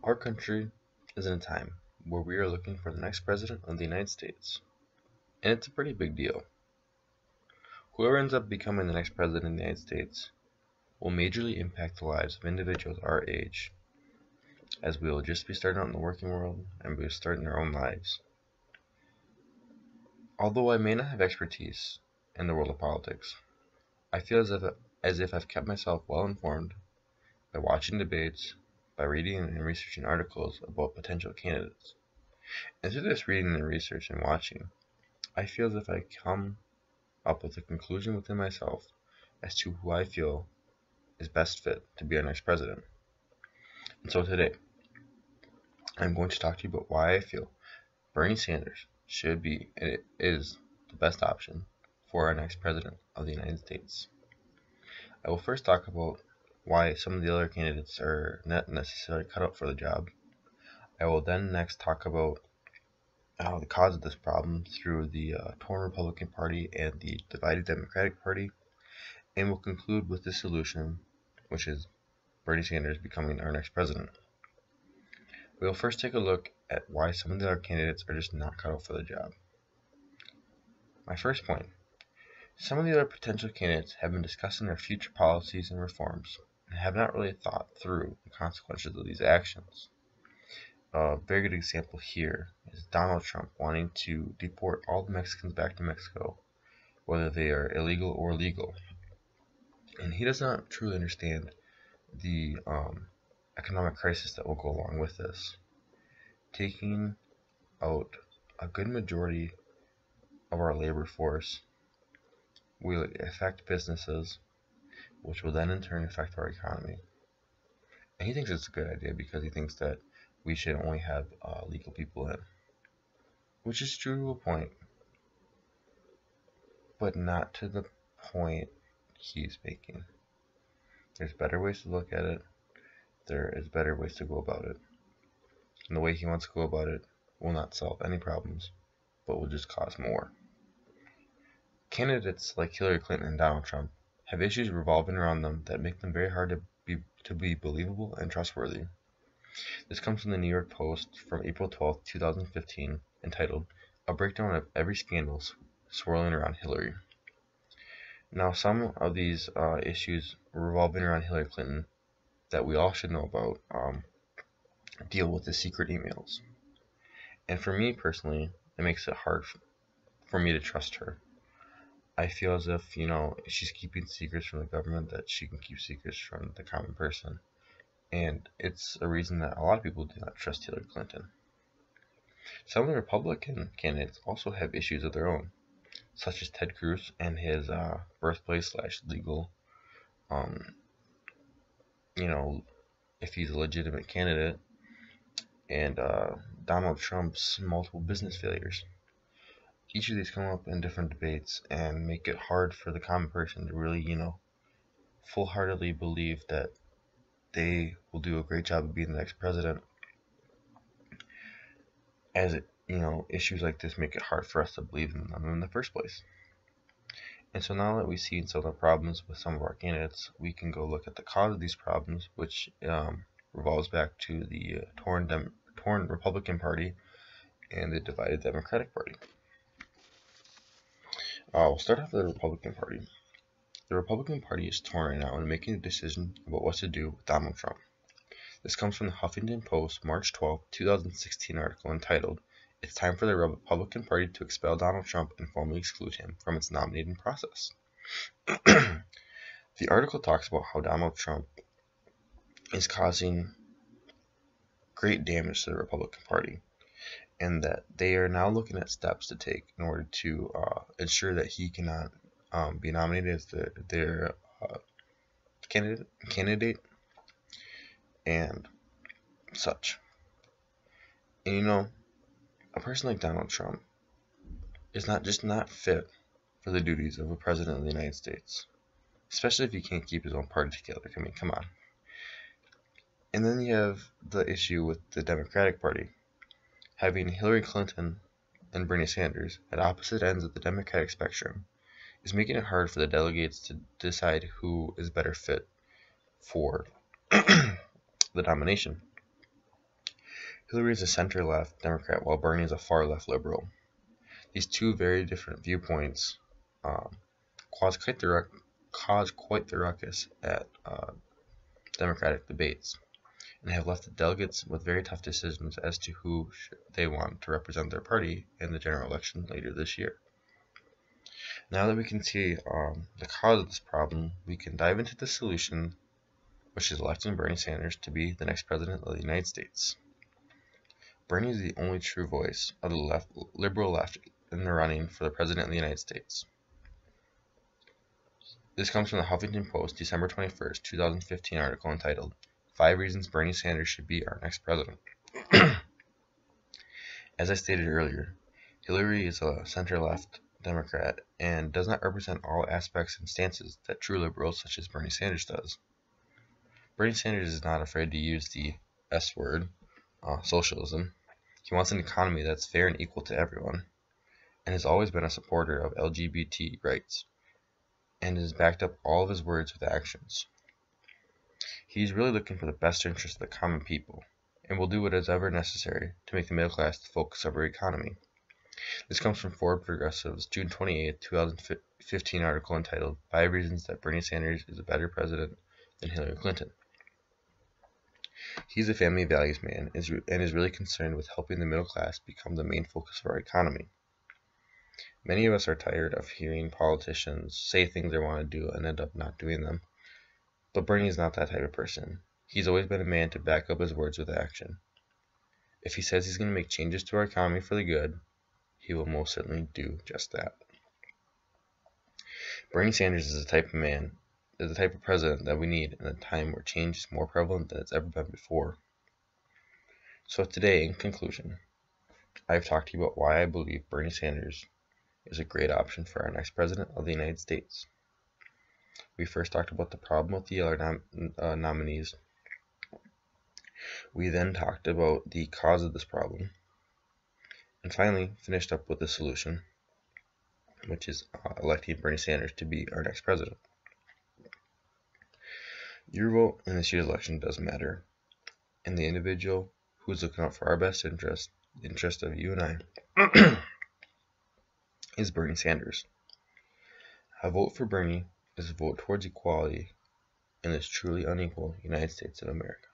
Our country is in a time where we are looking for the next president of the United States, and it's a pretty big deal. Whoever ends up becoming the next president of the United States will majorly impact the lives of individuals our age, as we will just be starting out in the working world and be starting their own lives. Although I may not have expertise in the world of politics, I feel as if I've kept myself well informed by watching debates, by reading and researching articles about potential candidates. And through this reading and research and watching, I feel as if I come up with a conclusion within myself as to who I feel is best fit to be our next president. And so today, I'm going to talk to you about why I feel Bernie Sanders should be and is the best option for our next president of the United States. I will first talk about why some of the other candidates are not necessarily cut out for the job. I will then next talk about the cause of this problem through the torn Republican Party and the divided Democratic Party, and we'll conclude with the solution, which is Bernie Sanders becoming our next president. We will first take a look at why some of the other candidates are just not cut out for the job. My first point: some of the other potential candidates have been discussing their future policies and reforms and have not really thought through the consequences of these actions. A very good example here is Donald Trump wanting to deport all the Mexicans back to Mexico, whether they are illegal or legal. And he does not truly understand the economic crisis that will go along with this. Taking out a good majority of our labor force will affect businesses, which will then in turn affect our economy. And he thinks it's a good idea because he thinks that we should only have legal people in, which is true to a point, but not to the point he's making. There's better ways to look at it. There is better ways to go about it. And the way he wants to go about it will not solve any problems, but will just cause more. Candidates like Hillary Clinton and Donald Trump have issues revolving around them that make them very hard to be believable and trustworthy. This comes from the New York Post from April 12, 2015, entitled "A Breakdown of Every Scandal Swirling Around Hillary." Now, some of these issues revolving around Hillary Clinton that we all should know about deal with the secret emails. And for me personally, it makes it hard for me to trust her. I feel as if, if she's keeping secrets from the government, that she can keep secrets from the common person. And it's a reason that a lot of people do not trust Hillary Clinton. Some of the Republican candidates also have issues of their own, such as Ted Cruz and his birthplace/legal, if he's a legitimate candidate, and Donald Trump's multiple business failures. Each of these come up in different debates and make it hard for the common person to really, full-heartedly believe that they will do a great job of being the next president, as issues like this make it hard for us to believe in them in the first place. And so now that we've seen some of the problems with some of our candidates, we can go look at the cause of these problems, which revolves back to the torn Republican Party and the divided Democratic Party. We'll start off with the Republican Party. The Republican Party is torn right now and making a decision about what to do with Donald Trump. This comes from the Huffington Post March 12, 2016 article entitled, "It's Time for the Republican Party to Expel Donald Trump and Formally Exclude Him from its Nominating Process." The article talks about how Donald Trump is causing great damage to the Republican Party, and that they are now looking at steps to take in order to ensure that he cannot be nominated as their candidate and such. And a person like Donald Trump is not fit for the duties of a president of the United States, especially if he can't keep his own party together. I mean, come on. And then you have the issue with the Democratic Party. Having Hillary Clinton and Bernie Sanders at opposite ends of the Democratic spectrum is making it hard for the delegates to decide who is better fit for the nomination. Hillary is a center-left Democrat, while Bernie is a far-left liberal. These two very different viewpoints cause quite the ruckus at Democratic debates, and have left the delegates with very tough decisions as to who they want to represent their party in the general election later this year. Now that we can see the cause of this problem, we can dive into the solution, which is electing Bernie Sanders to be the next president of the United States. Bernie is the only true voice of the liberal left in the running for the president of the United States. This comes from the Huffington Post, December 21st, 2015 article entitled, 5 Reasons Bernie Sanders Should Be Our Next President. As I stated earlier, Hillary is a center-left Democrat and does not represent all aspects and stances that true liberals such as Bernie Sanders does. Bernie Sanders is not afraid to use the S word, socialism. He wants an economy that's fair and equal to everyone, and has always been a supporter of LGBT rights, and has backed up all of his words with actions. He's really looking for the best interest of the common people, and will do what is ever necessary to make the middle class the focus of our economy. This comes from Forbes Progressive's June 28, 2015 article entitled, 5 Reasons That Bernie Sanders is a Better President Than Hillary Clinton. He's a family values man and is really concerned with helping the middle class become the main focus of our economy. Many of us are tired of hearing politicians say things they want to do and end up not doing them. But Bernie is not that type of person. He's always been a man to back up his words with action. If he says he's going to make changes to our economy for the good, he will most certainly do just that. Bernie Sanders is the type of president that we need in a time where change is more prevalent than it's ever been before. So today, in conclusion, I've talked to you about why I believe Bernie Sanders is a great option for our next president of the United States. We first talked about the problem with the other nominees. We then talked about the cause of this problem, and finally finished up with the solution, which is electing Bernie Sanders to be our next president. Your vote in this year's election does matter, and the individual who is looking out for our best interest, the interest of you and I, is Bernie Sanders. A vote for Bernie is a vote towards equality in this truly unequal United States of America.